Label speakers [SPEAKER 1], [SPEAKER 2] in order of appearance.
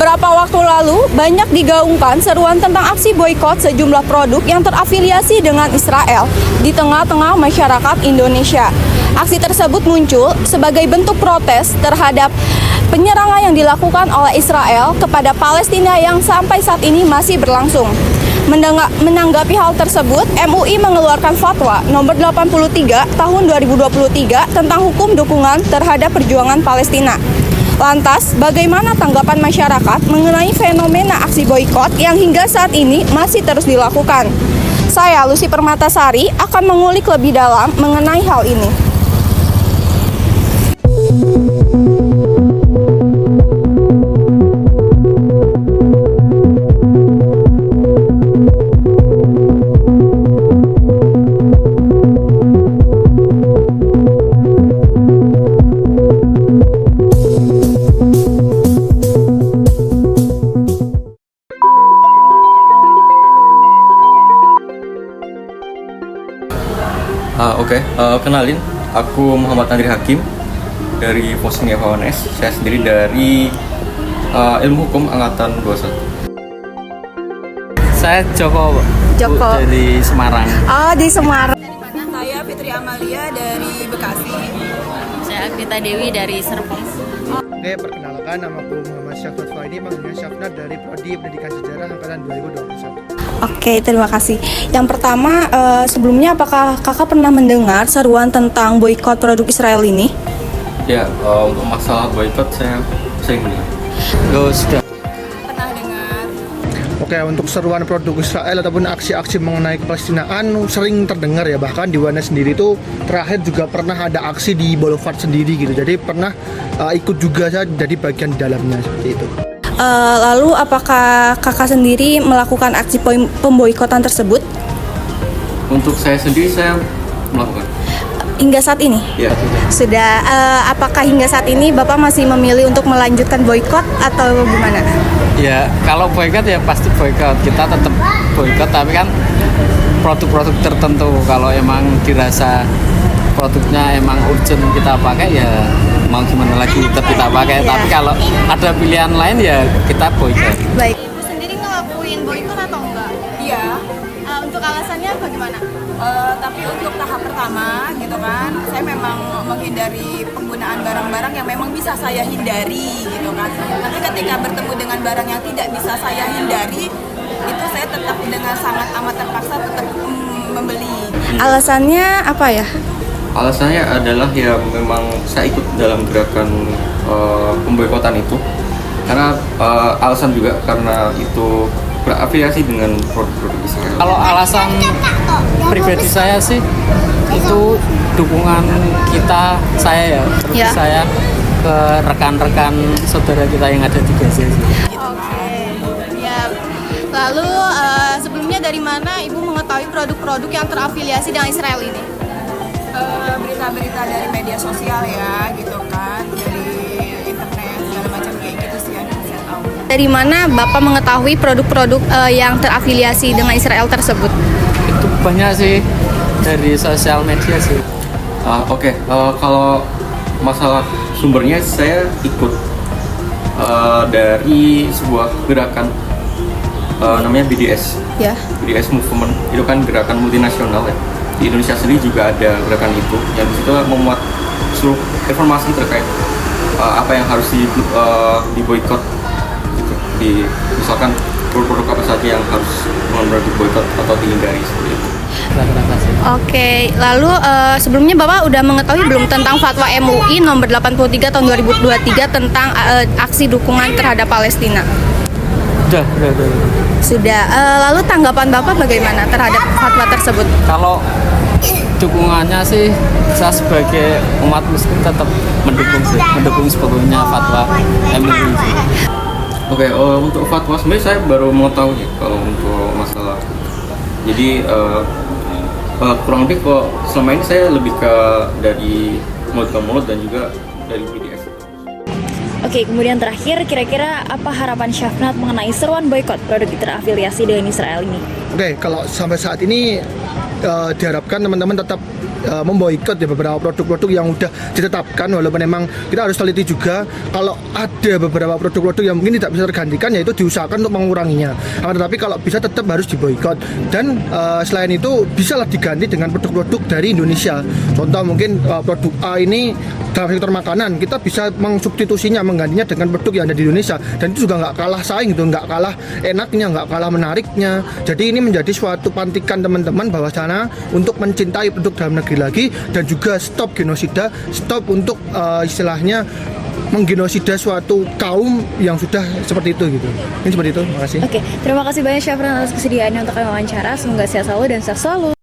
[SPEAKER 1] Beberapa waktu lalu, banyak digaungkan seruan tentang aksi boikot sejumlah produk yang terafiliasi dengan Israel di tengah-tengah masyarakat Indonesia. Aksi tersebut muncul sebagai bentuk protes terhadap penyerangan yang dilakukan oleh Israel kepada Palestina yang sampai saat ini masih berlangsung. Menanggapi hal tersebut, MUI mengeluarkan fatwa nomor 83 tahun 2023 tentang hukum dukungan terhadap perjuangan Palestina. Lantas, bagaimana tanggapan masyarakat mengenai fenomena aksi boikot yang hingga saat ini masih terus dilakukan? Saya, Lucy Permatasari, akan mengulik lebih dalam mengenai hal ini.
[SPEAKER 2] Kenalin, aku Muhammad Andri Hakim dari Posting FHUNS. Saya sendiri dari Ilmu Hukum Angkatan 21.
[SPEAKER 3] Saya Joko dari Semarang.
[SPEAKER 1] Oh, di Semarang.
[SPEAKER 4] Saya Fitri Amalia dari Bekasi.
[SPEAKER 5] Saya Vita Dewi dari Serpong.
[SPEAKER 6] Oke, perkenalkan, nama aku Muhammad Syafnat Faidi, panggilnya Syafnat dari Prodi Pendidikan Sejarah Angkatan 2021.
[SPEAKER 1] Oke, terima kasih. Yang pertama, sebelumnya apakah kakak pernah mendengar seruan tentang boikot produk Israel ini?
[SPEAKER 2] Ya, untuk masalah boikot saya sering mendengar.
[SPEAKER 3] Sudah.
[SPEAKER 4] Pernah dengar?
[SPEAKER 6] Oke, untuk seruan produk Israel ataupun aksi-aksi mengenai Palestinaan sering terdengar ya, bahkan di UNS sendiri itu terakhir juga pernah ada aksi di Boulevard sendiri gitu. Jadi pernah ikut juga saya jadi bagian di dalamnya seperti itu.
[SPEAKER 1] Lalu apakah kakak sendiri melakukan aksi pemboikotan tersebut?
[SPEAKER 2] Untuk saya sendiri, saya melakukan.
[SPEAKER 1] Hingga saat ini?
[SPEAKER 2] Ya.
[SPEAKER 1] Sudah, apakah hingga saat ini Bapak masih memilih untuk melanjutkan boikot atau gimana?
[SPEAKER 3] Ya, kalau boikot ya pasti boikot. Kita tetap boikot, tapi kan produk-produk tertentu kalau emang dirasa produknya emang urgent kita pakai ya mau gimana lagi tetap kita pakai. Tapi kalau ada pilihan lain ya kita boikot.
[SPEAKER 1] Baik.
[SPEAKER 7] Ibu sendiri ngelakuin boikot atau enggak?
[SPEAKER 4] Iya.
[SPEAKER 7] Untuk alasannya bagaimana?
[SPEAKER 4] Tapi untuk tahap pertama gitu kan, saya memang menghindari penggunaan barang-barang yang memang bisa saya hindari gitu kan. Tapi ketika bertemu dengan barang yang tidak bisa saya hindari, itu saya tetap dengan sangat amat terpaksa tetap membeli.
[SPEAKER 1] Alasannya apa ya?
[SPEAKER 2] Alasannya adalah ya memang saya ikut dalam gerakan pemboikotan itu karena alasan juga karena itu berafiliasi dengan produk-produk Israel.
[SPEAKER 3] Kalau alasan pribadi saya sih itu dukungan saya
[SPEAKER 1] Ya.
[SPEAKER 3] saya ke rekan-rekan saudara kita yang ada di Gaza sih.
[SPEAKER 7] Oke. Ya. Lalu sebelumnya dari mana Ibu mengetahui produk-produk yang terafiliasi dengan Israel ini?
[SPEAKER 4] Berita-berita dari media sosial ya gitu kan, dari internet segala macam kayak gitu sih yang saya tahu.
[SPEAKER 1] Dari mana Bapak mengetahui produk-produk yang terafiliasi dengan Israel tersebut?
[SPEAKER 3] Itu banyak sih dari sosial media sih.
[SPEAKER 2] Kalau masalah sumbernya saya ikut dari sebuah gerakan namanya BDS.
[SPEAKER 1] Ya.
[SPEAKER 2] BDS Movement itu kan gerakan multinasional ya. Di Indonesia sendiri juga ada gerakan itu yang disitu memuat seluruh informasi terkait apa yang harus diboikot gitu. Misalkan produk-produk apa saja yang harus diboikot atau dihindari seperti itu.
[SPEAKER 1] Oke, lalu sebelumnya Bapak udah mengetahui belum tentang fatwa MUI nomor 83 tahun 2023 tentang aksi dukungan terhadap Palestina?
[SPEAKER 3] Udah.
[SPEAKER 1] Sudah. Lalu tanggapan Bapak bagaimana terhadap fatwa tersebut?
[SPEAKER 3] Kalau dukungannya sih saya sebagai umat muslim tetap mendukung sebetulnya fatwa MUI sih.
[SPEAKER 2] Untuk fatwa sebenarnya saya baru mengetahui kalau untuk masalah. Jadi kurang lebih kok selama ini saya lebih ke dari mulut ke mulut dan juga dari BDS.
[SPEAKER 5] Oke, kemudian terakhir, kira-kira apa harapan Syafnat mengenai seruan boikot produk terafiliasi dengan Israel ini?
[SPEAKER 6] Oke, kalau sampai saat ini diharapkan teman-teman tetap memboikot ya beberapa produk-produk yang udah ditetapkan, walaupun memang kita harus teliti juga kalau ada beberapa produk-produk yang mungkin tidak bisa tergantikan, yaitu diusahakan untuk menguranginya. Akan tetapi kalau bisa tetap harus diboikot, dan selain itu bisalah diganti dengan produk-produk dari Indonesia. Contoh mungkin produk A ini dalam sektor makanan, kita bisa mengsubstitusinya, menggantinya dengan produk yang ada di Indonesia, dan itu juga nggak kalah saing gitu, nggak kalah enaknya, nggak kalah menariknya. Jadi ini menjadi suatu pantikan teman-teman bahwa sana untuk mencintai produk dalam negeri lagi, dan juga stop genosida, stop untuk istilahnya menggenosida suatu kaum yang sudah seperti itu gitu. Ini seperti itu, terima kasih.
[SPEAKER 5] Oke, terima kasih banyak Chef Ran atas kesediaannya untuk kami wawancara. Semoga sehat selalu dan sukses selalu.